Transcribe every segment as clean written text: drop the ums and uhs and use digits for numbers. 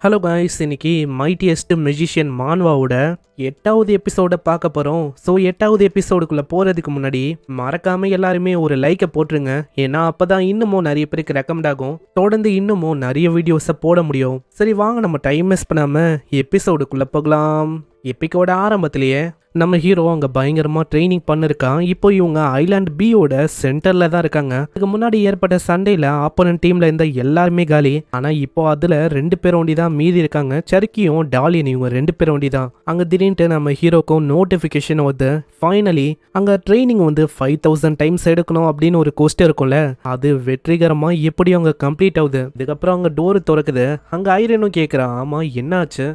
Hello guys, இன்னைக்கு mightiest magician மான்வாவோட 8வது எபிசோட பார்க்க போகிறோம். ஸோ 8வது எபிசோடுக்குள்ளே போகிறதுக்கு முன்னாடி மறக்காமல் எல்லாருமே ஒரு லைக்கை போட்டுருங்க. ஏன்னா அப்போ தான் இன்னமும் நிறைய பேருக்கு ரெக்கமெண்ட் ஆகும், தொடர்ந்து இன்னமும் நிறைய வீடியோஸை போட முடியும். சரி வாங்க, நம்ம டைம் வேஸ்ட் பண்ணாமல் எபிசோடுக்குள்ளே போகலாம். எப்பிக்கோட ஆரம்பத்திலேயே நம்ம ஹீரோ அங்கே பயங்கரமாக ட்ரைனிங் பண்ணிருக்கான். இப்போ இவங்க ஐலாண்ட் பியோட சென்டரில் தான் இருக்காங்க. இதுக்கு முன்னாடி ஏற்பட்ட சண்டையில் ஆப்போனன்ட் டீமில் இருந்த எல்லாருமே காலி. ஆனால் இப்போ அதில் 2 பேர் ஒண்டி தான் மீதி இருக்காங்க, சர்க்கியும் டாலியன். இவங்க 2 பேர் ஒண்டி தான். அங்கே திடீர்னு நம்ம ஹீரோக்கும் நோட்டிஃபிகேஷன் வருது. ஃபைனலி அங்கே ட்ரைனிங் 5000 டைம்ஸ் எடுக்கணும் அப்படின்னு ஒரு கோஸ்ட் இருக்கும்ல, அது வெற்றிகரமாக எப்படி அவங்க கம்ப்ளீட் ஆகுது. இதுக்கப்புறம் அங்கே டோர் திறக்குது. அங்கே ஐரனும் கேட்குறான், ஆமாம் என்னாச்சு,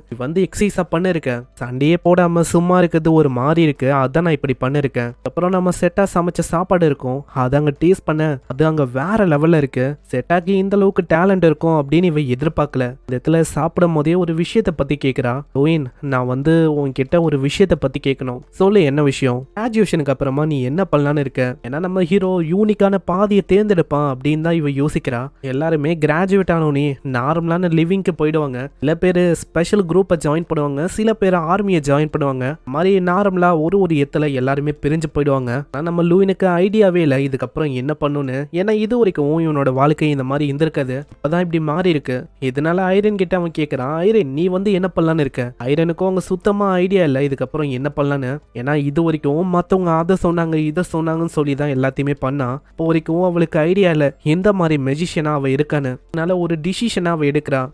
எக்ஸசைஸாக பண்ணிருக்கேன், சண்டையே போடாமல் சும்மா இருக்குது ஒரு மாறி இருக்கு, அதான் நான் இப்படி பண்ணிருக்கேன். அப்புறம் நம்ம செட்டா சமைச்ச சாப்பாடு இருக்கும், அதை அங்க டேஸ்ட் பண்ண, அது அங்க வேற லெவல்ல இருக்கு. செட்டாக்கு இந்த அளவுக்கு டேலண்ட் இருக்கும் அப்படின்னு இவ எதிர்பார்க்கல. இந்த இடத்துல சாப்பிடும் போதே ஒரு விஷயத்த பத்தி கேக்குறா. லோயின், நான் உன்கிட்ட ஒரு விஷயத்த பத்தி கேட்கணும், சொல்லு என்ன விஷயம். கிராஜுவேஷனுக்கு அப்புறமா நீ என்ன பண்ணலான்னு இருக்க? ஏன்னா நம்ம ஹீரோ யூனிக்கான பாதையை தேர்ந்தெடுப்பான் அப்படின்னு தான் இவ யோசிக்கிறா. எல்லாருமே கிராஜுவேட் ஆனோனே நார்மலான லிவிங்க்கு போயிடுவாங்க. சில பேர் ஸ்பெஷல் குரூப்பை ஜாயின் பண்ணுவாங்க, சில பேர் ஆர்மியை ஜாயின் பண்ணுவாங்க. மாதிரி நார்மலா ஒரு இடத்துல எல்லாருமே பிரிஞ்சு போயிடுவாங்க. நம்ம லூயினுக்கு ஐடியாவே இல்லை இதுக்கப்புறம் என்ன பண்ணுன்னு. ஏன்னா இது வரைக்கும் இவனோட வாழ்க்கை இந்த மாதிரி இருந்திருக்காது, அப்பதான் இப்படி மாறி இருக்கு. இதனால ஐரன் கிட்ட அவன் கேட்கறான், ஐரன் நீ என்ன பண்ணலான்னு இருக்க? ஐரனுக்கும் அவங்க சுத்தமா ஐடியா இல்லை இதுக்கப்புறம் என்ன பண்ணலான்னு. ஏன்னா இது வரைக்கும் மத்தவங்க அதை சொன்னாங்க இதை சொன்னாங்கன்னு சொல்லி தான் எல்லாத்தையுமே பண்ணா. இப்போ வரைக்கும் அவளுக்கு ஐடியா இல்லை எந்த மாதிரி மெஜிஷியனா அவ இருக்கான்னு. அதனால ஒரு டிசிஷனா அவ எடுக்கிறா.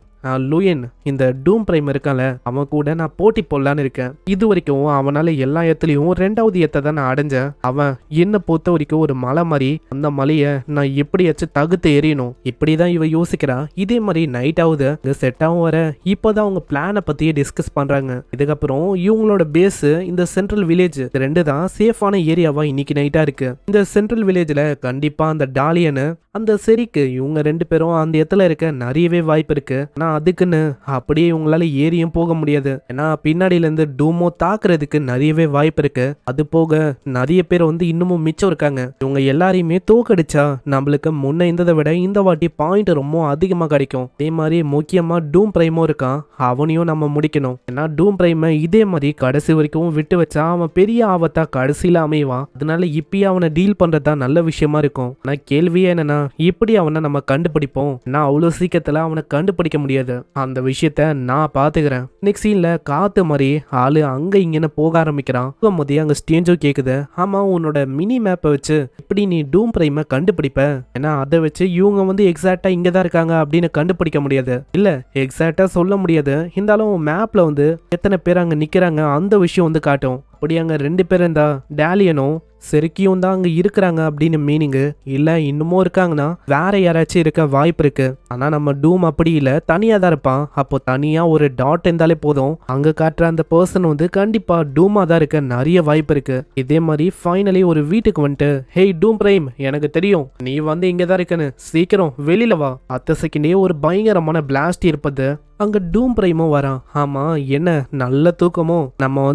லூயன், இந்த டூம் பிரைம் இருக்கான்ல, அவன் கூட நான் போட்டி போடலான்னு இருக்கேன். இது வரைக்கும் அவனால எல்லா இடத்துலயும் 2வது இடத்தை தான் நான் அடைஞ்சேன். அவன் என்ன பொறுத்த வரைக்கும் ஒரு மலை மாதிரி, அந்த மலையை நான் எப்படியாச்சும் தகுத்து எறியணும், இப்படிதான் இவ யோசிக்கிறா. இதே மாதிரி நைட் ஆகுது, செட்டாவும் வர. இப்போதான் அவங்க பிளானை பத்தியே டிஸ்கஸ் பண்றாங்க. இதுக்கப்புறம் இவங்களோட பேஸ் இந்த சென்ட்ரல் வில்லேஜ் 2 தான் சேஃபான ஏரியாவா இன்னைக்கு நைட்டா இருக்கு. இந்த சென்ட்ரல் வில்லேஜ்ல கண்டிப்பா அந்த டாலியனு அந்த செரிக்கு இவங்க 2 பேரும் அந்த இடத்துல இருக்க நிறையவே வாய்ப்பு இருக்கு. ஆனா அதுக்குன்னு அப்படியே இவங்களால ஏரியும் போக முடியாது. ஏன்னா பின்னாடியில இருந்து டூமோ தாக்குறதுக்கு நிறையவே வாய்ப்பு இருக்கு. அது போக நிறைய பேர் இன்னமும் மிச்சம் இருக்காங்க. இவங்க எல்லாரையுமே தோக்கடிச்சா நம்மளுக்கு முன்ன இருந்ததை விட இந்த வாட்டி பாயிண்ட் ரொம்ப அதிகமா கிடைக்கும். அதே மாதிரி முக்கியமா டூம் பிரைமும் இருக்கான், அவனையும் நம்ம முடிக்கணும். ஏன்னா டூம் பிரைமை இதே மாதிரி கடைசி வரைக்கும் விட்டு வச்சா அவன் பெரிய ஆபத்தா கடைசியில அமைவான். அதனால இப்பயே அவனை டீல் பண்றதா நல்ல விஷயமா இருக்கும். ஆனா கேள்வியே என்னன்னா, எப்படி அவனை நம்ம கண்டுபிடிப்போம்? நான் அவ்வளவு சீக்கிரத்துல அவனை கண்டுபிடிக்க முடியாது. அந்த விஷயத்த நான் பாத்துக்கிறேன். நெக்ஸ்ட் சீன்ல காத்து மாதிரி ஆளு அங்க இங்கன்னு போக ஆரம்பிக்கிறான். போகும்போதே அங்க ஸ்டேஞ்சோ கேக்குது, ஆமா உன்னோட மினி மேப்பை வச்சு இப்படி நீ டூம் பிரைமை கண்டுபிடிப்ப? ஏன்னா அதை வச்சு இவங்க எக்ஸாக்டா இங்கதான் இருக்காங்க அப்படின்னு கண்டுபிடிக்க முடியாது. இல்ல எக்ஸாக்டா சொல்ல முடியாது, இருந்தாலும் மேப்ல எத்தனை பேர் அங்க நிக்கிறாங்க அந்த விஷயம் காட்டும். அப்படி அங்க 2 பேர் இருந்தா டாலியனும் செருக்கியும் தான் அங்க இருக்கிறாங்க அப்படின்னு மீனிங்கு. இல்ல இன்னமும் இருக்காங்கன்னா வேற யாராச்சும் இருக்க வாய்ப்பு இருக்கு. ஆனா நம்ம டூம் அப்படி இல்ல, தனியா தான் இருப்பான். அப்போ தனியா ஒரு டாட் இருந்தாலே போதும், அங்க காட்டுற அந்த பர்சன் கண்டிப்பா டூமா தான் இருக்க நிறைய வாய்ப்பு இருக்கு. இதே மாதிரி ஃபைனலி ஒரு வீட்டுக்கு வந்துட்டு, ஹேய் டூம் பிரைம், எனக்கு தெரியும் நீ இங்கதான் இருக்கன்னு, சீக்கிரம் வெளியில வா. அத்த செகண்டே ஒரு பயங்கரமான பிளாஸ்ட் இருப்பது. அங்க டூம் பிரைமும் வரான். ஆமா என்ன நல்ல தூக்கமோ, நம்ம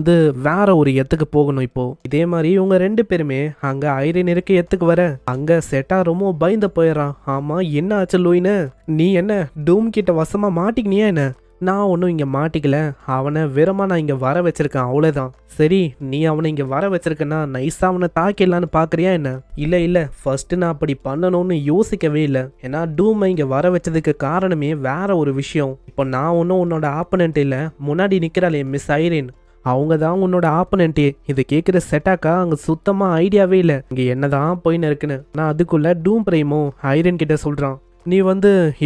வேற ஒரு இடத்துக்கு போகணும் இப்போ. இதே மாதிரி இவங்க 2 பேருமே அங்க ஐரன் இருக்க இடத்துக்கு வர, அங்க செட்டா ரொம்ப பயந்து போயிடறான். ஆமா என்ன ஆச்சு லூயினு, நீ என்ன டூம் கிட்ட வசமா மாட்டிக்கினியா என்ன? நான் ஒன்றும் இங்கே மாட்டிக்கல, அவனை வெறுமா நான் இங்கே வர வச்சிருக்கேன், அவ்வளோதான். சரி நீ அவனை இங்கே வர வச்சிருக்கேன்னா நைஸாக அவனை தாக்கிடலான்னு பார்க்குறியா என்ன? இல்லை ஃபர்ஸ்ட்டு நான் அப்படி பண்ணணும்னு யோசிக்கவே இல்லை. ஏன்னா டூமை இங்கே வர வச்சதுக்கு காரணமே வேற ஒரு விஷயம். இப்போ நான் ஒன்றும் உன்னோட ஆப்பனண்ட் இல்லை, முன்னாடி நிற்கிறாளே மிஸ் ஐரின், அவங்க தான் உன்னோட ஆப்பனண்டே. இது கேட்குற செட்டாக்கா அங்கே சுத்தமாக ஐடியாவே இல்லை இங்கே என்னதான் போயின்னு இருக்குன்னு. நான் அதுக்குள்ள டூம் பிரைமோ ஐரன் கிட்ட சொல்கிறான், நீ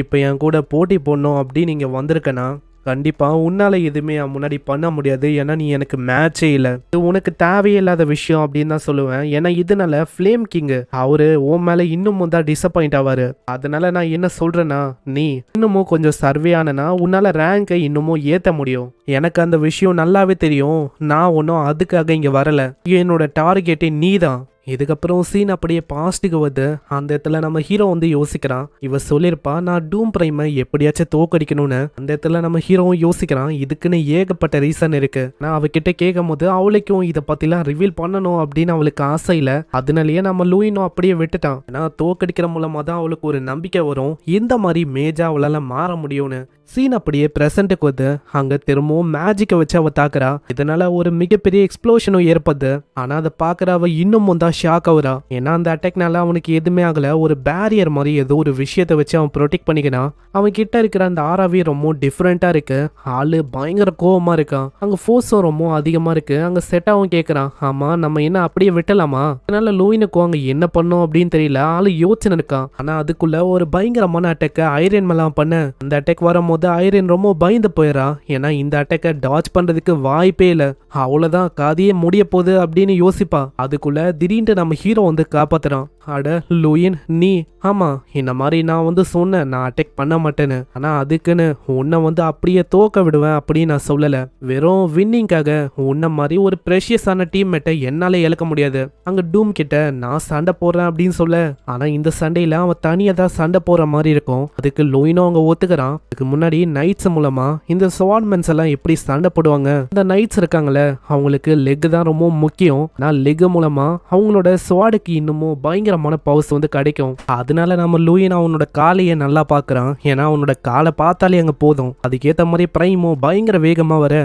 இப்போ என் கூட போட்டி போடணும் அப்படின்னு நீங்கள் வந்திருக்கனா கண்டிப்பாக உன்னால் எதுவுமே முன்னாடி பண்ண முடியாது. ஏன்னா நீ எனக்கு மேட்சே இல்லை, இது உனக்கு தேவையில்லாத விஷயம் அப்படின்னு தான் சொல்லுவேன். ஏன்னா இதனால ஃப்ளேம் கிங்கு அவரு உன் மேலே இன்னமும் தான் டிசப்பாயிண்ட் ஆவாரு. அதனால நான் என்ன சொல்கிறேன்னா, நீ இன்னமும் கொஞ்சம் சர்வே ஆனனா உன்னால் ரேங்கை இன்னமும் ஏற்ற முடியும். எனக்கு அந்த விஷயம் நல்லாவே தெரியும். நான் ஒன்றும் அதுக்காக இங்கே வரலை, என்னோட டார்கெட்டே நீ தான். இதுக்கப்புறம் சீன் அப்படியே பாஸ்ட்டுக்கு வருது. அந்த இடத்துல நம்ம ஹீரோ யோசிக்கிறான், இவ சொல்லியிருப்பா நான் டூம் பிரைமை எப்படியாச்சும் தோக்கடிக்கணும்னு. அந்த இடத்துல நம்ம ஹீரோவும் யோசிக்கிறான், இதுக்குன்னு ஏகப்பட்ட ரீசன் இருக்கு. நான் அவகிட்ட கேட்கும் போது அவளுக்கும் இதை பத்திலாம் ரிவீல் பண்ணணும் அப்படின்னு அவளுக்கு ஆசை இல்லை. அதனாலயே நம்ம லூயினும் அப்படியே விட்டுட்டான். ஏன்னா தோக்கடிக்கிற மூலமா தான் அவளுக்கு ஒரு நம்பிக்கை வரும், இந்த மாதிரி மேஜா அவளால மாற முடியும்னு. சீன் அப்படியே பிரசன்ட்டுக்கு வந்து அங்க திரும்பவும் மேஜிக்கை வச்சு அவ தாக்குறா. இதனால ஒரு மிகப்பெரிய எக்ஸ்ப்ளோஷனும் ஏற்படுது. ஆனா அதை பாக்குற அவ இன்னமும் தான் ஷாக் ஆகுறா. ஏன்னா அந்த அட்டாக்னால அவனுக்கு எதுவுமே ஆகல. ஒரு பேரியர் மாதிரி ஏதோ ஒரு விஷயத்தை வச்சு அவன் ப்ரொடெக்ட் பண்ணிக்கிறான். அவன் கிட்ட இருக்கிற அந்த ஆராவே ரொம்ப டிஃப்ரெண்டா இருக்கு. ஆளு பயங்கர கோவமா இருக்கான். அங்க ஃபோர்ஸும் ரொம்ப அதிகமா இருக்கு. அங்க செட்டாவும் கேக்குறான், ஆமா நம்ம என்ன அப்படியே விட்டலாமா? அதனால லூயினுக்கும் அங்க என்ன பண்ணும் அப்படின்னு தெரியல. ஆளு யோசனை இருக்கான். ஆனா அதுக்குள்ள ஒரு பயங்கரமான அட்டாக்க ஐரன் மேலாம் பண்ண அந்த அட்டாக் வரும்போது ஐரன் ரொம்ப பயந்து போயிடறா. ஏன்னா இந்த அட்டாக்க டாச் பண்றதுக்கு வாய்ப்பே இல்ல. அவ்வளவுதான் கதையே முடிய போகுது அப்படின்னு யோசிப்பா. அதுக்குள்ள திடீர்னு நம்ம ஹீரோ வந்து காப்பாத்துறான். அட லூயின் நீ, ஆமா இந்த மாதிரி நான் வந்து சொன்னேன் நான் அட்டாக் பண்ண மாட்டேன்னு. ஆனா அதுக்குன்னு உன்னை வந்து அப்படியே தோக்க விடுவேன் அப்படின்னு நான் சொல்லல. வெறும் வின்னிங்காக உன்ன மாதிரி ஒரு ப்ரெஷியஸான டீம்மேட்டை என்னால இழக்க முடியாது. அங்க டூம் கிட்ட நான் சண்டை போடுறேன் அப்படின்னு சொல்ல, ஆனா இந்த சண்டையில அவன் தனியா தான் சண்டை போற மாதிரி இருக்கும். அதுக்கு லூயினும் அவங்க ஒத்துக்கிறான். அதுக்கு முன்னாடி நைட்ஸ் மூலமா இந்த ஸ்வாட்மென்ஸ் எல்லாம் எப்படி சண்டை போடுவாங்க. இந்த நைட்ஸ் இருக்காங்களே அவங்களுக்கு லெக் தான் ரொம்ப முக்கியம். நான் லெக் மூலமா அவங்களோட ஸ்வாடுக்கு இன்னமும் பயங்கரமான பவர்ஸ் வந்து கிடைக்கும். அதனால நம்ம லூயின் அவனோட காலையை நல்லா பாக்குறான். ஏன்னா அவனோட காலை பார்த்தாலே அங்க போதும். அதுக்கேற்ற மாதிரி பிரைமோ பயங்கர வேகமா வர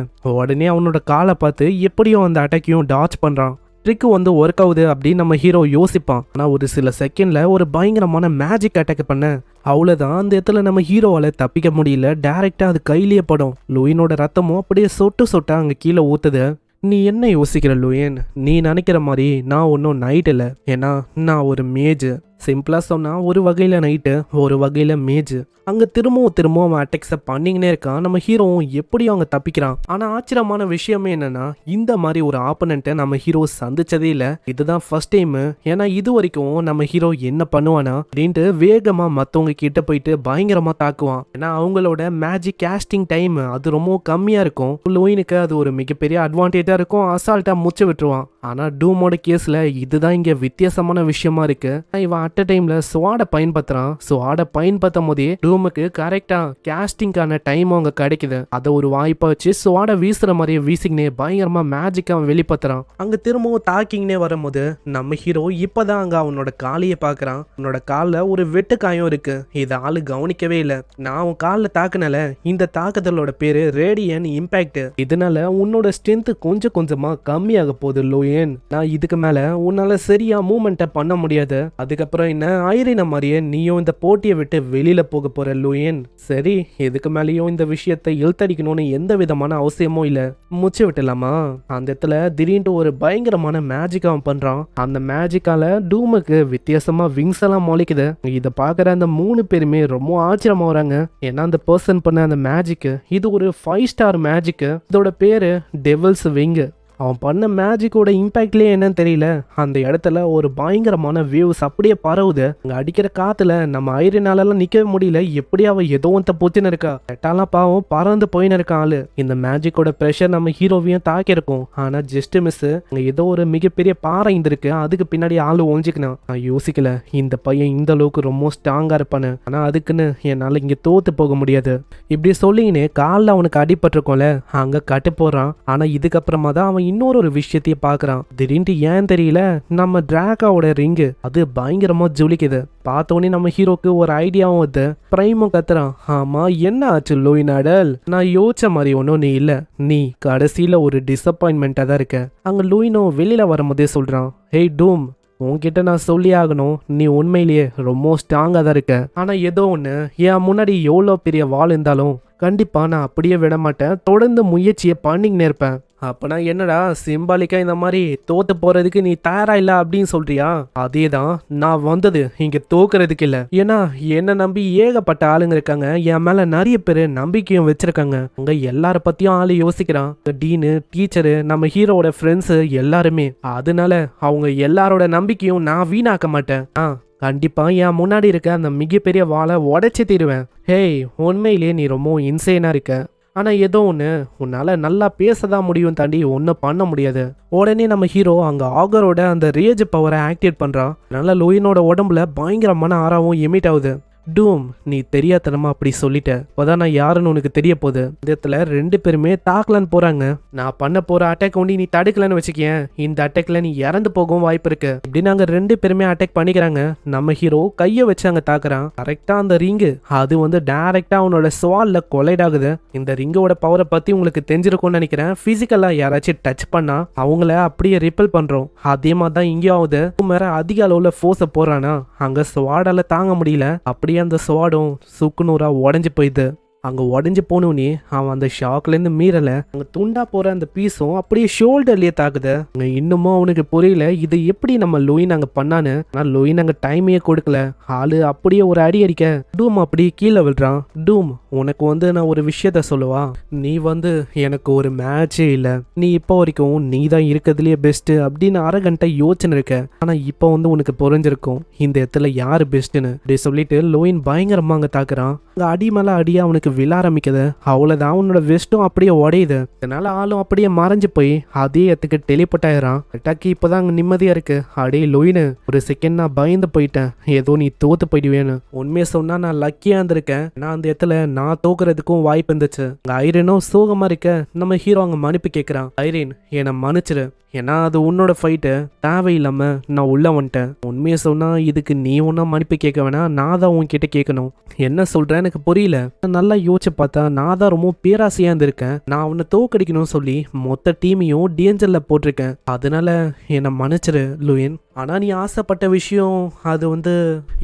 உடனே அவனோட காலை பார்த்து எப்படியும் அந்த அட்டாக்கையும் டாச் பண்றான். ட்ரிக்கு வந்து ஒர்க் ஆகுது அப்படின்னு நம்ம ஹீரோ யோசிப்பான். ஆனால் ஒரு சில செகண்ட்ல ஒரு பயங்கரமான மேஜிக் அட்டாக் பண்ண அவ்வளோதான். அந்த இடத்துல நம்ம ஹீரோவால் தப்பிக்க முடியல. டைரக்டா அது கையிலேயே படும். லூயினோட ரத்தமும் அப்படியே சொட்டு சொட்டா அங்கே கீழே ஊத்துது. நீ என்ன யோசிக்கிற லூயின்? நீ நினைக்கிற மாதிரி நான் ஒன்றும் நைட் இல்லை. ஏன்னா நான் ஒரு மேஜ். சிம்பிளா சொன்னா ஒரு வகையில நைட்டு, ஒரு வகையில மேஜ். அங்க திரும்பவும் அவன் அட்டாக்ஸை பண்ணிங்கன்னே இருக்கான். நம்ம ஹீரோவும் எப்படியும் அவங்க தப்பிக்கிறான். ஆனா ஆச்சரியமான விஷயமே என்னன்னா இந்த மாதிரி ஒரு ஆப்பனண்ட்டை நம்ம ஹீரோ சந்திச்சதே இல்லை. இதுதான் ஃபர்ஸ்ட் டைம். ஏன்னா இது வரைக்கும் நம்ம ஹீரோ என்ன பண்ணுவானா அப்படின்ட்டு வேகமா மத்தவங்க கிட்ட போயிட்டு பயங்கரமா தாக்குவான். ஏன்னா அவங்களோட மேஜிக் கேஸ்டிங் டைம் அது ரொம்ப கம்மியா இருக்கும். லூயினுக்கு அது ஒரு மிகப்பெரிய அட்வான்டேஜா இருக்கும். அசால்ட்டா முச்சு விட்டுருவான். ஆனா டூமோட கேஸ்ல இதுதான் இங்க வித்தியாசமான விஷயமா இருக்கு. இவன் அட் அ டைம்ல ஸ்வாட பயன்படுத்துறான். ஸ்வாட பயன்படுத்தும் போதே டூமுக்கு கரெக்டா கேஸ்டிங்கான டைம் அவங்க கிடைக்குது. அதை ஒரு வாய்ப்பா வச்சு ஸ்வாட வீசுற மாதிரியே வீசிங்கனே பயங்கரமா மேஜிக் அவன் வெளிப்படுத்துறான். அங்க திரும்பவும் தாக்கிங்னே வரும்போது நம்ம ஹீரோ இப்பதான் அங்க அவனோட காலையை பாக்குறான். அவனோட காலில் ஒரு வெட்டு காயம் இருக்கு. இதை ஆளு கவனிக்கவே இல்லை. நான் அவன் காலில் தாக்குனால இந்த தாக்குதலோட பேரு ரேடியன் இம்பாக்ட். இதனால உன்னோட ஸ்ட்ரென்த் கொஞ்சம் கொஞ்சமா கம்மியாக போகுது லூயின். நான் இதுக்கு மேல உன்னால சரியா மூவ்மெண்ட்டை பண்ண முடியாது. அதுக்கப்புறம் என்ன ஐரின மாதிரியே நீயும் இந்த போட்டியை விட்டு வெளியில போக போற லூயின். சரி இதுக்கு மேலேயும் இந்த விஷயத்தை இழுத்தடிக்கணும்னு எந்த விதமான அவசியமும் இல்ல. முச்சு விட்டலாமா? அந்த இடத்துல திடீர்னு ஒரு பயங்கரமான மேஜிக் அவன் பண்றான். அந்த மேஜிக்கால டூமுக்கு வித்தியாசமா விங்ஸ் எல்லாம் முளைக்குது. இதை பாக்குற அந்த 3 பேருமே ரொம்ப ஆச்சரியமா வராங்க. ஏன்னா அந்த பர்சன் பண்ண அந்த மேஜிக் இது ஒரு 5 ஸ்டார் மேஜிக். இதோட பேரு டெவில்ஸ் விங். அவன் பண்ண மேஜிக்கோட இம்பாக்ட்லேயே என்னன்னு தெரியல. அந்த இடத்துல ஒரு பயங்கரமான வேவ்ஸ் அப்படியே பரவுது. அங்க அடிக்கிற காத்துல நம்ம ஐரனாலலாம் நிக்கவே முடியல. எப்படி அவ ஏதோ ஒருத்த பொச்சுன்னு இருக்கா. எட்டாலாம் பாவம் பறந்து போயின்னு இருக்கான் ஆளு. இந்த மேஜிக்கோட ப்ரெஷர் நம்ம ஹீரோவையும் தாக்கியிருக்கும். ஆனா ஜஸ்ட் மிஸ் அங்க ஏதோ ஒரு மிகப்பெரிய பாறை இருந்திருக்கு. அதுக்கு பின்னாடி ஆளு ஒழிஞ்சிக்கணும். நான் யோசிக்கல இந்த பையன் இந்த அளவுக்கு ரொம்ப ஸ்ட்ராங்கா இருப்பானு. ஆனா அதுக்குன்னு என்னால இங்க தோத்து போக முடியாது. இப்படி சொல்லிங்கன்னு காலில் அவனுக்கு அடிபட்டிருக்கோம்ல அங்க கட்டு போறான். ஆனா இதுக்கப்புறமா தான் அவன் இன்னொரு விஷயத்தையே பாக்குறான். திடீர்னு ஏன் தெரியல நம்ம டிராகாவோட ரிங்கு அது பயங்கரமா ஜொலிக்குது. பார்த்தோன்னே நம்ம ஹீரோக்கு ஒரு ஐடியாவும் வருது. பிரைமும் கத்துறான், ஆமா என்ன ஆச்சு லூயின் அடல்? நான் யோசிச்ச மாதிரி ஒன்றும் நீ இல்ல. நீ கடைசியில ஒரு டிசப்பாயின்மெண்டா தான் இருக்க. அங்க லூயினும் வெளியில வரும்போதே சொல்றான், ஹேய் டூம் உன்கிட்ட நான் சொல்லி ஆகணும். நீ உண்மையிலேயே ரொம்ப ஸ்ட்ராங்கா தான் இருக்க. ஆனா ஏதோ ஒண்ணு என் முன்னாடி எவ்வளோ பெரிய வாள் இருந்தாலும் கண்டிப்பா நான் அப்படியே விட மாட்டேன். தொடர்ந்து முயற்சியை பண்ணிக்கினே இருப்பேன். அப்பனா என்னடா சிம்பாலிக்கா இந்த மாதிரி தோத்து போறதுக்கு நீ தயாரா இல்ல அப்படின்னு சொல்றியா? அதேதான் நான் வந்தது இங்க தோக்குறதுக்கு இல்ல. ஏன்னா என்ன நம்பி ஏகப்பட்ட ஆளுங்க இருக்காங்க. என் மேல நிறைய பேரு நம்பிக்கையும் வச்சிருக்காங்க. அங்க எல்லார பத்தியும் ஆளு யோசிக்கிறான். டீனு, டீச்சரு, நம்ம ஹீரோட ஃப்ரெண்ட்ஸ் எல்லாருமே. அதனால அவங்க எல்லாரோட நம்பிக்கையும் நான் வீணாக்க மாட்டேன். கண்டிப்பா என் முன்னாடி இருக்க அந்த மிகப்பெரிய வாளை உடைச்சு தீருவேன். ஹேய் உண்மையிலேயே நீ ரொம்ப இன்சேனா இருக்க. ஆனா ஏதோ ஒன்று உன்னால நல்லா பேசதான் முடியும் தாண்டி ஒன்றும் பண்ண முடியாது. உடனே நம்ம ஹீரோ அங்க ஆகரோட அந்த ரேஜ் பவரை ஆக்டிவேட் பண்றான். அதனால லூயினோட உடம்புல பயங்கரமான ஆறாவும் எமிட் ஆகுது. டூம் நீ தெரியாதனமா அப்படி சொல்லிட்ட, அப்பதான் நான் யாருன்னு உனக்கு தெரிய போகுது. இந்த இடத்துல ரெண்டு பேருமே தாக்கலான்னு போறாங்க. நான் பண்ண போற அட்டாக் ஒண்டி நீ தடுக்கலன்னு வச்சுக்கேன், இந்த அட்டாக்ல நீ இறந்து போகவும் வாய்ப்பு இருக்கு. இப்படி நாங்க ரெண்டு பேருமே அட்டாக் பண்ணிக்கிறாங்க. நம்ம ஹீரோ கைய வச்சு அங்க தாக்குறான். கரெக்டா அந்த ரிங்கு அது வந்து டைரக்டா அவனோட ஸ்வால்ல கொலைட் ஆகுது. இந்த ரிங்கோட பவரை பத்தி உங்களுக்கு தெரிஞ்சிருக்கும்னு நினைக்கிறேன். பிசிக்கலா யாராச்சும் டச் பண்ணா அவங்கள அப்படியே ரிப்பல் பண்றோம். அதே மாதிரி தான் இங்கேயும் ஆகுது. மேல அதிக அளவுல ஃபோர்ஸை போறானா அங்க ஸ்வாடால தாங்க முடியல. அப்படியே அந்த ஸ்வாடும் சுக்குநூறா உடஞ்சு போயிடுது. அங்கே உடஞ்சி போனோன்னே அவன் அந்த ஷாக்லேருந்து மீறலை. அங்கே துண்டா போகிற அந்த பீஸும் அப்படியே ஷோல்டர்லேயே தாக்குது. அங்கே இன்னமும் அவனுக்கு புரியல இது எப்படி நம்ம லூயின் அங்கே பண்ணான்னு. ஆனால் லூயின் அங்கே டைமையே கொடுக்கல. ஆளு அப்படியே ஒரு அடி அடிக்க டூம் அப்படியே கீழே விழுறான். டூம் உனக்கு வந்து நான் ஒரு விஷயத்த சொல்லுவா, நீ வந்து எனக்கு ஒரு மேட்சே இல்லை, நீ இப்போ வரைக்கும் நீ தான் இருக்கிறதுலேயே பெஸ்ட்டு அப்படின்னு அரகண்டா யோசனை இருக்க. ஆனால் இப்போ வந்து உனக்கு புரிஞ்சிருக்கும் இந்த இடத்துல யார் பெஸ்ட்டுன்னு. அப்படி சொல்லிட்டு லூயின் பயங்கரமாக அங்கே தாக்குறான். அங்கே அடி மேலே அடியா அவனுக்கு விழ ஆரம்பிக்குது. அவ்வளோதான் அவனோட வெஸ்ட்டும் அப்படியே உடையுது. இதனால ஆளும் அப்படியே மறைஞ்சு போய் அதே இடத்துக்கு டெலிபோர்ட் ஆயிடுறான். அட்டாக்கி இப்போதான் அங்கே நிம்மதியா இருக்கு. அடே லூயினு ஒரு செகண்ட் நான் பயந்து போயிட்டேன், ஏதோ நீ தோத்து போயிடுவேன்னு. உண்மையை சொன்னா நான் லக்கியா இருந்திருக்கேன். நான் அந்த இடத்துல நான் தோக்குறதுக்கும் வாய்ப்பு இருந்துச்சு. அங்கே ஐரனும் சோகமா இருக்க நம்ம ஹீரோ அங்கே மன்னிப்பு கேட்குறான். ஐரன் என்னை மன்னிச்சிரு, ஏன்னா அது உன்னோட ஃபைட்டு, தேவையில்லாம நான் உள்ள வந்துட்டேன். உண்மையை சொன்னா இதுக்கு நீ ஒன்றா மன்னிப்பு கேட்க வேணாம், நான் தான் உன்கிட்ட கேட்கணும். என்ன சொல்றேன் எனக்கு புரியல. நல்லா யோசிச்சு பார்த்தா நான் தான் ரொம்ப பேராசையா இருந்திருக்கேன். நான் அவனை தோக்கடிக்கணும்னு சொல்லி மொத்த டீமையும் டேஞ்சர்ல போட்டிருக்கேன். அதனால என்னை மன்னிச்சிரு லூயின். ஆனா நீ ஆசைப்பட்ட விஷயம் அது வந்து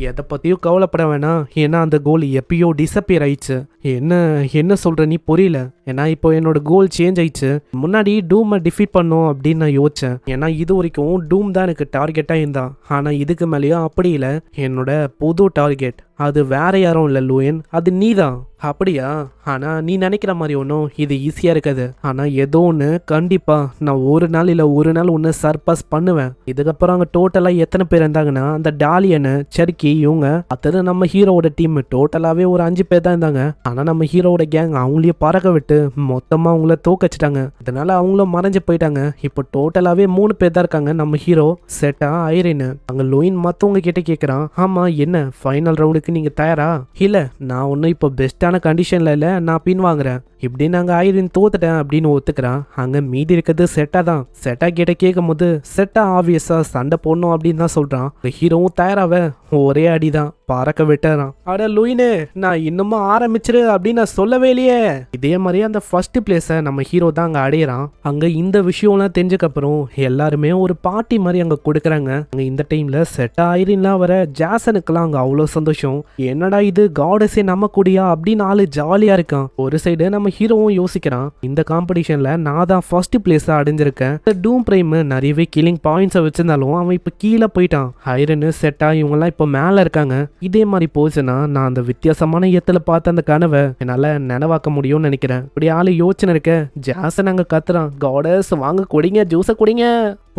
எதை பத்தியும் கவலைப்பட வேணாம், ஏன்னா அந்த கோல் எப்பயோ டிசப்பியர் ஆயிடுச்சு. என்ன சொல்ற நீ புரியல. ஏன்னா இப்போ என்னோட கோல் சேஞ்ச் ஆயிடுச்சு. முன்னாடி டூமை டிஃபீட் பண்ணும் அப்படின்னு நான் யோசிச்சேன். ஏன்னா இது வரைக்கும் டூம் தான் எனக்கு டார்கெட்டா இருந்தான். ஆனா இதுக்கு மேலேயும் அப்படி இல்லை. என்னோட புது டார்கெட் அது வேற யாரும் இல்லை லூயின், அது நீ தான். அப்படியா? ஆனா நீ நினைக்கிற மாதிரி ஒன்றும் இது ஈஸியா இருக்காது. ஆனா ஏதோ ஒன்று கண்டிப்பா நான் ஒரு நாள் இல்லை ஒரு நாள் ஒன்று சர்பாஸ் பண்ணுவேன். இதுக்கப்புறம் அங்கே டோட்டலா எத்தனை பேர் இருந்தாங்கன்னா அந்த டாலியனு சர்க்கி இவங்க அத்தது நம்ம ஹீரோவோட டீம் டோட்டலாவே ஒரு 5 பேர் தான் இருந்தாங்க. ஆனா நம்ம ஹீரோவோட கேங் அவங்களையே பறக்க விட்டு மொத்தமா அவங்கள தோக்கச்சிட்டாங்க. அதனால அவங்களும் மறைஞ்சு போயிட்டாங்க. இப்போ டோட்டலாவே 3 பேர் தான் இருக்காங்க. நம்ம ஹீரோ, செட்டா, ஐரின். அங்க லூயின் மத்தவங்க கிட்ட கேட்கறான், ஆமா என்ன ஃபைனல் ரவுண்டுக்கு நீங்க தயாரா? இல்ல நான் ஒன்னும் இப்போ பெஸ்டான கண்டிஷன்ல இல்ல, நான் பின் வாங்குறேன் இப்படின்னு நாங்க ஐரின் தோத்துட்டேன் அப்படின்னு ஒத்துக்கிறான். அங்க மீதி இருக்கிறது செட்டா தான். செட்டா கிட்ட கேட்கும் போது செட்டா ஆப்வியஸா சண்டை போடணும் அப்படின்னு தான் சொல்றான். ஹீரோவும் தயாராவ ஒரே அடிதான் பறக்க விட்டுறான். அட லூயினே நான் இன்னமும் ஆரம்பிச்சிரு அப்படின்னு நான் சொல்லவே இல்லையே. இதே மாதிரி அந்த ஃபர்ஸ்ட் பிளேஸை நம்ம ஹீரோ தான் அங்க அடையிறான். அங்க இந்த விஷயம்லாம் தெரிஞ்சக்கப்புறம் எல்லாருமே ஒரு பார்ட்டி மாதிரி அங்க கொடுக்குறாங்க. அங்க இந்த டைம்ல செட்டா ஐரின்லாம் வர ஜாசனுக்குலாம் அங்க அவ்வளோ சந்தோஷம். என்னடா இது காடஸே நம்ம கூடியா அப்படின்னு ஆளு ஜாலியா இருக்கான். ஒரு சைடு நம்ம ஹீரோவும் யோசிக்கிறான், இந்த காம்படிஷன்ல நான் தான் ஃபர்ஸ்ட் பிளேஸ் அடைஞ்சிருக்கேன். டூம் பிரைம் நிறையவே கில்லிங் பாயிண்ட்ஸை வச்சிருந்தாலும் அவன் இப்ப கீழே போயிட்டான். ஐரனு செட்டா இவங்கெல்லாம் இப்போ மேல இருக்காங்க. இதே மாதிரி போச்சுன்னா நான் அந்த வித்தியாசமான இடத்துல பார்த்த அந்த கனவை என்னால நினைவாக்க முடியும்னு நினைக்கிறேன். இப்படி ஆளு யோசனை இருக்க ஜாசன் அங்க கத்துறான், காடஸ் வாங்க குடிங்க, ஜூஸை குடிங்க.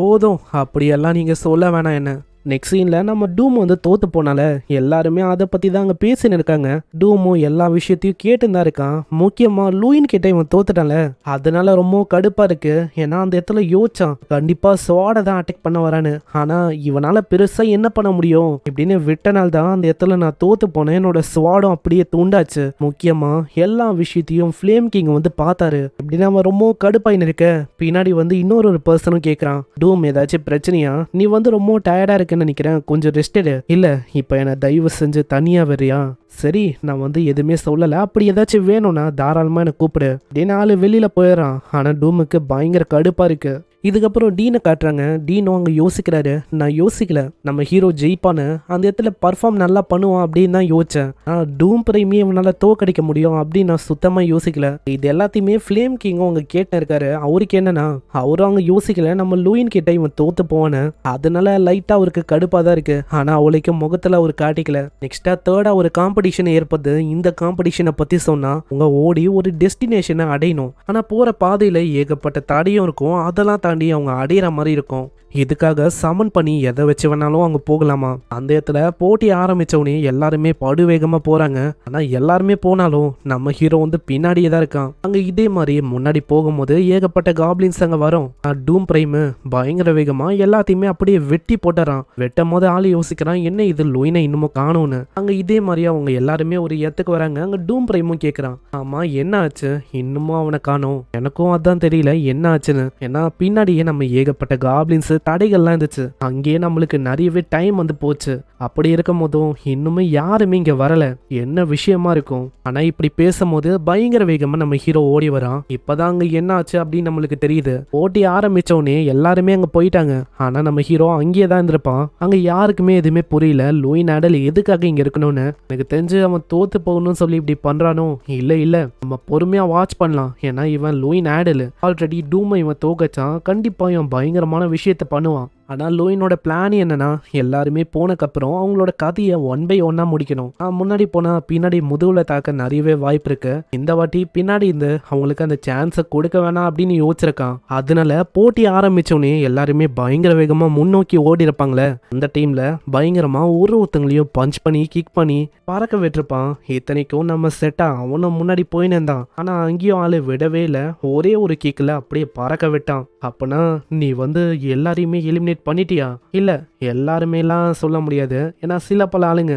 போதும் அப்படியெல்லாம் நீங்க சொல்ல வேணாம். என்ன நெக்ஸ்ட் சீனில் நம்ம டூம் வந்து தோத்து போனால எல்லாருமே அதை பற்றி தான் அங்கே பேசின்னு இருக்காங்க. டூமும் எல்லா விஷயத்தையும் கேட்டுன்னு தான் இருக்கான். முக்கியமாக லூயின் கிட்ட இவன் தோத்துட்டான்ல அதனால ரொம்ப கடுப்பாக இருக்கு. ஏன்னா அந்த இடத்துல யோசிச்சான் கண்டிப்பாக ஸ்வாடை தான் அட்டாக் பண்ண வரான்னு. ஆனால் இவனால் பெருசாக என்ன பண்ண முடியும் இப்படின்னு விட்டனால் தான் அந்த இடத்துல நான் தோத்து போனேன். என்னோட ஸ்வாடும் அப்படியே தூண்டாச்சு. முக்கியமாக எல்லா விஷயத்தையும் ஃப்ளேம் கிங் வந்து பார்த்தாரு. இப்படின்னு அவன் ரொம்ப கடுப்பாயின்னு இருக்க பின்னாடி வந்து இன்னொரு பர்சனும் கேட்குறான், டூம் ஏதாச்சும் பிரச்சனையா? நீ வந்து ரொம்ப டயர்டாக இருக்க நினைக்கிறேன், கொஞ்சம் ரெஸ்ட் எடு. இல்ல இப்ப என்ன தயவு செஞ்சு தனியா வரியா? சரி நான் வந்து எதுவுமே சொல்லல, அப்படி ஏதாச்சும் வேணும்னா தாராளமா என்ன கூப்பிடு அப்படின்னு ஆளு வெளியில போயிடறான். ஆனா டூமுக்கு பயங்கர கடுப்பா இருக்கு. இதுக்கப்புறம் டீனை காட்டுறாங்க. டீனும் அங்கே யோசிக்கிறாரு, நான் யோசிக்கல நம்ம ஹீரோ ஜெயிப்பான்னு, அந்த இடத்துல பர்ஃபார்ம் நல்லா பண்ணுவான் அப்படின்னு தான் யோசிச்சேன். ஆனால் டூம் பிரைமே இவனால் தோக்கடிக்க முடியும் அப்படின்னு நான் சுத்தமாக யோசிக்கல. இது எல்லாத்தையுமே ஃப்ளேம் கிங்கும் அவங்க கேட்டு இருக்காரு. அவருக்கு என்னன்னா அவரும் அவங்க யோசிக்கல நம்ம லூயின் கிட்ட இவன் தோத்து போவானு. அதனால லைட்டாக அவருக்கு கடுப்பாக தான் இருக்கு. ஆனால் அவளுக்கு முகத்தில் அவர் காட்டிக்கல. நெக்ஸ்டா தேர்டா ஒரு காம்படிஷன் ஏற்படுது. இந்த காம்படிஷனை பற்றி சொன்னா உங்க ஓடி ஒரு டெஸ்டினேஷனை அடையணும். ஆனால் போகிற பாதையில் ஏகப்பட்ட தடையும் இருக்கும். அதெல்லாம் அவங்க அடையிற மாதிரி இருக்கும். இதுக்காக சமன் பண்ணி எதை வச்சு வேணாலும் அங்க போகலாமா. அந்த இடத்துல போட்டி ஆரம்பிச்சவனே எல்லாருமே படுவேகமா போறாங்க. ஆனா எல்லாருமே போனாலும் நம்ம ஹீரோ வந்து பின்னாடியே தான் இருக்கான். அங்க இதே மாதிரி முன்னாடி போகும்போது ஏகப்பட்ட காப்ளின்ஸ் அங்க வரும். டூம் பிரைம் பயங்கர வேகமா எல்லாத்தையுமே அப்படியே வெட்டி போட்டுறான். வெட்டும் போது ஆளு யோசிக்கிறான், என்ன இது லூயினை இன்னமும் காணும்னு. அங்க இதே மாதிரி அவங்க எல்லாருமே ஒரு இடத்துக்கு வராங்க. அங்க டூம் பிரைமும் கேக்குறான், ஆமா என்ன ஆச்சு, இன்னமும் அவனை காணோம். எனக்கும் அதான் தெரியல என்ன ஆச்சுன்னு. ஏன்னா பின்னாடியே நம்ம ஏகப்பட்ட காப்ளின்ஸ் தடைகள்லாம் இருந்துச்சு. அங்கேயே நம்மளுக்கு நிறையவே டைம் வந்து போச்சு. அப்படி இருக்கும் போதும் இன்னுமே யாருமே இங்க வரல, என்ன விஷயமா இருக்கும். ஆனா இப்படி பேசும்போது பயங்கர வேகமா நம்ம ஹீரோ ஓடி வரான். இப்பதான் அங்க என்ன ஆச்சு அப்படின்னு நம்மளுக்கு தெரியுது. போட்டி ஆரம்பிச்சோடனே எல்லாருமே அங்க போயிட்டாங்க. ஆனா நம்ம ஹீரோ அங்கேயே தான் இருந்திருப்பான். அங்க யாருக்குமே எதுவுமே புரியல லூயின் ஆடல் எதுக்காக இங்க இருக்கணும்னு. எனக்கு தெரிஞ்சு அவன் தோத்து போகணும்னு சொல்லி இப்படி பண்றானோ. இல்ல நம்ம பொறுமையா வாட்ச் பண்ணலாம். ஏன்னா இவன் லூயின் ஆடல் ஆல்ரெடி டூமை இவன் தோக்கச்சான். கண்டிப்பா இவன் பயங்கரமான விஷயத்த பண்ணுவான். ஆனால் லூயினோட பிளான் என்னன்னா, எல்லாருமே போனக்கப்புறம் அவங்களோட கதையை 1 by 1 முடிக்கணும். முன்னாடி போனால் பின்னாடி முதுகுல தாக்க நிறையவே வாய்ப்பு இருக்கு. இந்த வாட்டி பின்னாடி இருந்து அவங்களுக்கு அந்த சான்ஸை கொடுக்க வேணாம் அப்படின்னு யோசிச்சிருக்கான். அதனால போட்டி ஆரம்பிச்சோடனே எல்லாருமே பயங்கர வேகமா முன்னோக்கி ஓடி இருப்பாங்களே. அந்த டைம்ல பயங்கரமா ஒருத்தங்களையும் பஞ்ச் பண்ணி கிக் பண்ணி பறக்க விட்டுருப்பான். இத்தனைக்கும் நம்ம செட்டா அவனும் முன்னாடி போயின்னு இருந்தான். ஆனா அங்கேயும் ஆளு விடவே இல்லை. ஒரே ஒரு கிக்ல அப்படியே பறக்க விட்டான். அப்பனா நீ வந்து எல்லாரையுமே எலிமினேட் பண்ணிட்டியா? இல்ல எல்லாருமேலாம் சொல்ல முடியாது. ஏன்னா சில பல ஆளுங்க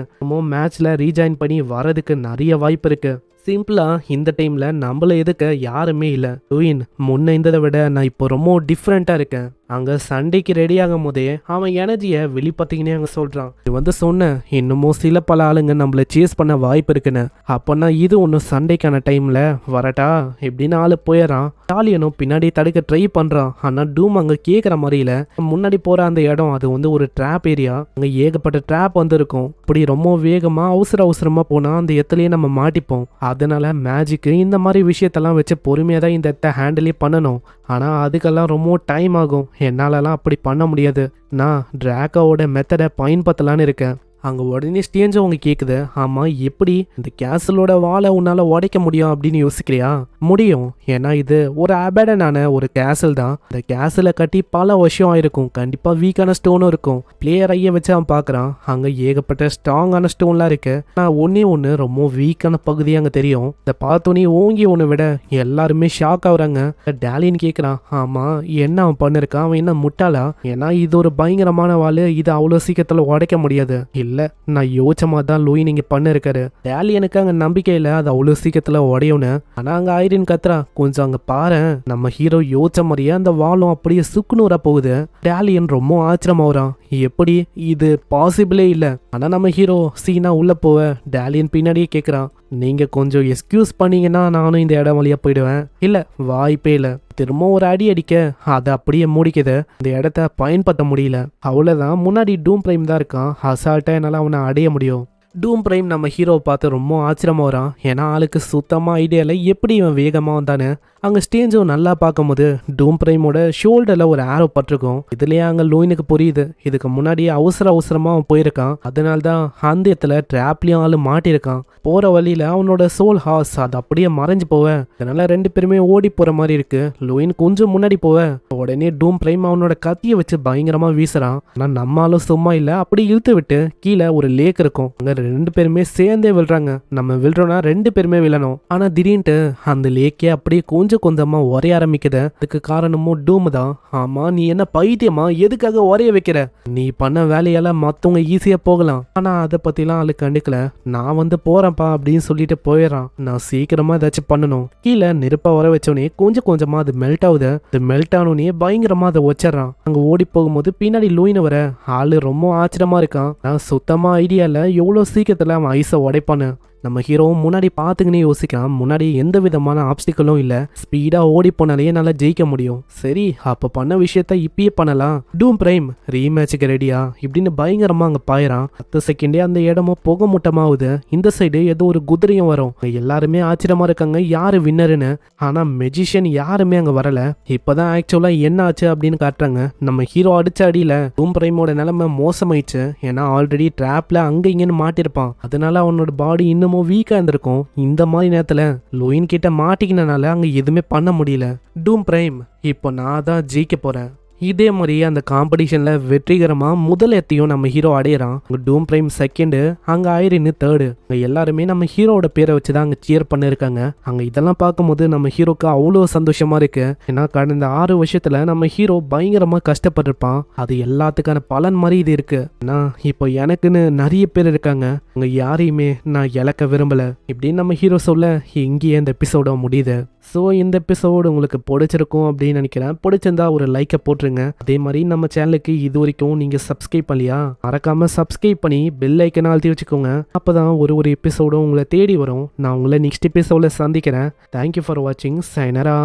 மேட்ச்ல ரீஜாயின் பண்ணி வரதுக்கு நிறைய வாய்ப்பு இருக்கு. சிம்பிளா இந்த டைம்ல நம்மள எதுக்க யாருமே இல்ல. லூயின் முன்ன இருந்ததை விட நான் இப்போ ரொம்ப டிஃப்ரெண்டா இருக்கேன். அங்க சண்டைக்கு ரெடி ஆகும் போதே அவன் எனர்ஜியை வெளிப்பாத்தீங்கன்னே அங்க சொல்றான். இது வந்து சொன்ன இன்னமும் சில பல ஆளுங்க நம்மள சேஸ் பண்ண வாய்ப்பு இருக்குன்னு. அப்பனா இது ஒன்னும் சண்டைக்கான டைம்ல வரட்டா இப்படின்னு ஆளு போயிடறான். டாலியனும் பின்னாடி தடுக்க ட்ரை பண்றான். ஆனா டூம் அங்க கேக்குற மாதிரி இல்ல. முன்னாடி போற அந்த இடம் அது வந்து ஒரு ட்ராப் ஏரியா. அங்க ஏகப்பட்ட ட்ராப் வந்து இருக்கும். இப்படி ரொம்ப வேகமா அவசரமா போனா அந்த இடத்துலயே நம்ம மாட்டிப்போம். அதனால மேஜிக் இந்த மாதிரி விஷயத்தெல்லாம் வச்சு பொறுமையா தான் இந்த இடத்த ஹேண்டிலே பண்ணணும். ஆனா அதுக்கெல்லாம் ரொம்ப டைம் ஆகும். என்னாலலாம் அப்படி பண்ண முடியாது. நான் டிராகோவோட மெத்தடை பயன்படுத்தலான்னு இருக்கேன். அங்கே உடனே ஸ்டேஞ்சவங்க கேட்குது, ஆமாம் எப்படி இந்த கேசலோட வாழை உன்னால் உடைக்க முடியும் அப்படின்னு யோசிக்கிறியா? முடியும். ஏன்னா இது ஒரு அபேடனான ஒரு கேசல் தான். இந்த கேசலை கட்டி பல வருஷம் ஆயிருக்கும். கண்டிப்பாக வீக்கான ஸ்டோனும் இருக்கும். பிளேயர் ஐய வச்சு அவன் பார்க்குறான். அங்கே ஏகப்பட்ட ஸ்ட்ராங்கான ஸ்டோன்லாம் இருக்கு. ஆனால் ஒன்று ரொம்ப வீக்கான பகுதி அங்கே தெரியும். இந்த பார்த்தோன்னே ஓங்கி ஒன்று விட எல்லாருமே ஷாக் ஆகுறாங்க. டாலின்னு கேட்குறான், ஆமாம் என்ன அவன் பண்ணிருக்கான்? அவன் என்ன முட்டாளா? ஏன்னா இது ஒரு பயங்கரமான வாள். இது அவ்வளோ சீக்கிரத்தில் உடைக்க முடியாது. இல்ல நான் யோசமா தான் லூயின் இங்க பண்ணிருக்காரு. டேலி எனக்கு அங்க நம்பிக்கையில அது அவ்வளவு சீக்கிரத்துல உடையும்னு. ஆனா அங்க ஐரின் கத்துறா, கொஞ்சம் அங்க பாரு நம்ம ஹீரோ யோசிச்ச மாதிரியே அந்த வாளும் அப்படியே சுக்குநூறா போகுது. டேலியன் ரொம்ப ஆச்சரியமாகறான். எப்படி இது பாசிபிளே இல்ல. ஆனா நம்ம ஹீரோ சீனா உள்ள போவ டேலியன் பின்னாடியே கேக்குறான், நீங்க கொஞ்சம் எக்ஸ்கியூஸ் பண்ணீங்கன்னா நானும் இந்த இடம் வழியா போயிடுவேன். இல்ல வாய்ப்பே இல்ல. திரும்ப ஒரு அடி அடிக்க அதை அப்படியே மூடிக்குது. இந்த இடத்த பயன்படுத்த முடியல. அவ்வளவுதான். முன்னாடி டூம் பிரைம் தான் இருக்கான். அசால்ட்டா என்னால அவனை அடைய முடியும். டூம் பிரைம் நம்ம ஹீரோவை பார்த்து ரொம்ப ஆச்சரியமா வரான். ஏன்னா ஆளுக்கு சுத்தமா ஐடியா இல்லை எப்படி இவன் வேகமா வந்தானு. அங்க ஸ்டேஞ்சும் நல்லா பார்க்கும்போது டூம் பிரைமோட ஷோல்டர்ல ஒரு ஆரோ பட்டிருக்கும். இதுலயே அங்க லூயினுக்கு புரியுது இதுக்கு முன்னாடியே அவசரமா அவன் போயிருக்கான். அதனால்தான் அந்த இடத்துல டிராப்லயும் ஆளு மாட்டிருக்கான். போற வழியில அவனோட சோல் ஹார்ஸ் அது அப்படியே மறைஞ்சு போவ. அதனால 2 பேருமே ஓடி போற மாதிரி இருக்கு. லூயின் கொஞ்சம் முன்னாடி போவ உடனே டூம் பிரைம் அவனோட கத்தியை வச்சு பயங்கரமா வீசுறான். ஆனா நம்மளும் சும்மா இல்ல, அப்படி இழுத்து விட்டு கீழே ஒரு லேக் இருக்கும். அங்க 2 பேருமே சேர்ந்தே விழுறாங்க. நம்ம விழுறோம்னா 2 பேருமே விழணும். ஆனா திடீர்னு அந்த லேக்கே அப்படியே கொஞ்சமா உரைய ஆரம்பிக்குது. அதுக்கு காரணமும் டூம் தான். ஆமா நீ என்ன பைத்தியமா? எதுக்காக உரைய வைக்கிற? நீ பண்ண வேலையால மத்தவங்க ஈஸியா போகலாம். ஆனா அதை பத்திலாம் ஆளு கண்டுக்கல. நான் வந்து போறேன்ப்பா அப்படின்னு சொல்லிட்டு போயிடறான். நான் சீக்கிரமா ஏதாச்சும் பண்ணணும். கீழே நெருப்பா வர வச்சோடனே கொஞ்சமா அது மெல்ட் ஆகுது. அது மெல்ட் ஆனோடனே பயங்கரமா அதை வச்சிடறான். அங்க ஓடி போகும்போது பின்னாடி லூயின் வர ஆளு ரொம்ப ஆச்சரியமா இருக்கான். நான் சுத்தமா ஐடியா இல்ல எவ்வளவு சீக்கிரத்துல அவன் ஐஸை உடைப்பான்னு. நம்ம ஹீரோவும் முன்னாடி பார்த்துக்கினே யோசிக்கலாம். முன்னாடி எந்த விதமான ஆப்ஸ்டிக்கலும் இல்லை. ஸ்பீடாக ஓடி போனாலே நல்லா ஜெயிக்க முடியும். சரி அப்போ பண்ண விஷயத்த இப்பயே பண்ணலாம். டூம் பிரைம் ரீமேட்சுக்கு ரெடியா இப்படின்னு பயங்கரமாக அங்கே பாயிறான். 10 செகண்டே அந்த இடமும் புகை மூட்டமாகுது. இந்த சைடு ஏதோ ஒரு குதிரையும் வரும். எல்லாருமே ஆச்சரியமா இருக்காங்க யாரு வின்னருன்னு. ஆனால் மெஜிஷியன் யாருமே அங்கே வரல. இப்போதான் ஆக்சுவலாக என்ன ஆச்சு அப்படின்னு காட்டுறாங்க. நம்ம ஹீரோ அடிச்ச அடியில் டூம் பிரைமோட நிலைமை மோசமாயிடுச்சு. ஏன்னா ஆல்ரெடி ட்ராப்ல அங்கே இங்கன்னு மாட்டிருப்பான். அதனால அவனோட பாடி இன்னும் வீக்கா இருந்திருக்கும். இந்த மாதிரி நேரத்துல லூயின் கிட்ட மாட்டிக்கினால அங்க எதுவுமே பண்ண முடியல. டூம் பிரைம் இப்போ நான் தான் ஜெயிக்க போறேன். இதே மாதிரி அந்த காம்படிஷன்ல வெற்றிகரமா முதல் இடத்தையும் நம்ம ஹீரோ அடையிறான். டூம் பிரைம் செகண்டு, அங்க ஐரின் தேர்டு. அங்க எல்லாருமே நம்ம ஹீரோட பேரை வச்சுதான் அங்க சியர் பண்ணிருக்காங்க. அங்க இதெல்லாம் பார்க்கும்போது நம்ம ஹீரோக்கு அவ்வளோ சந்தோஷமா இருக்கு. ஏன்னா கடந்த 6 வருஷத்துல நம்ம ஹீரோ பயங்கரமா கஷ்டப்பட்டிருப்பான். அது எல்லாத்துக்கான பலன் மாதிரி இது இருக்கு. ஏன்னா இப்போ எனக்குன்னு நிறைய பேர் இருக்காங்க, அங்க யாரையுமே நான் இழக்க விரும்பல இப்படின்னு நம்ம ஹீரோ சொல்ல இங்கேயே இந்த எபிசோட முடியுது. ஸோ இந்த எபிசோடு உங்களுக்கு பிடிச்சிருக்கும் அப்படின்னு நினைக்கிறேன். பிடிச்சிருந்தா ஒரு லைக்கை போட்டுருங்க. அதே மாதிரி நம்ம சேனலுக்கு இது வரைக்கும் நீங்கள் சப்ஸ்கிரைப் பண்ணலையா, மறக்காமல் சப்ஸ்கிரைப் பண்ணி பெல் ஐக்கனை அழுத்தி வச்சுக்கோங்க. அப்போ தான் ஒரு எபிசோடும் உங்களை தேடி வரும். நான் உங்களை நெக்ஸ்ட் எபிசோடில் சந்திக்கிறேன். தேங்க்யூ ஃபார் வாட்சிங். சைனரா.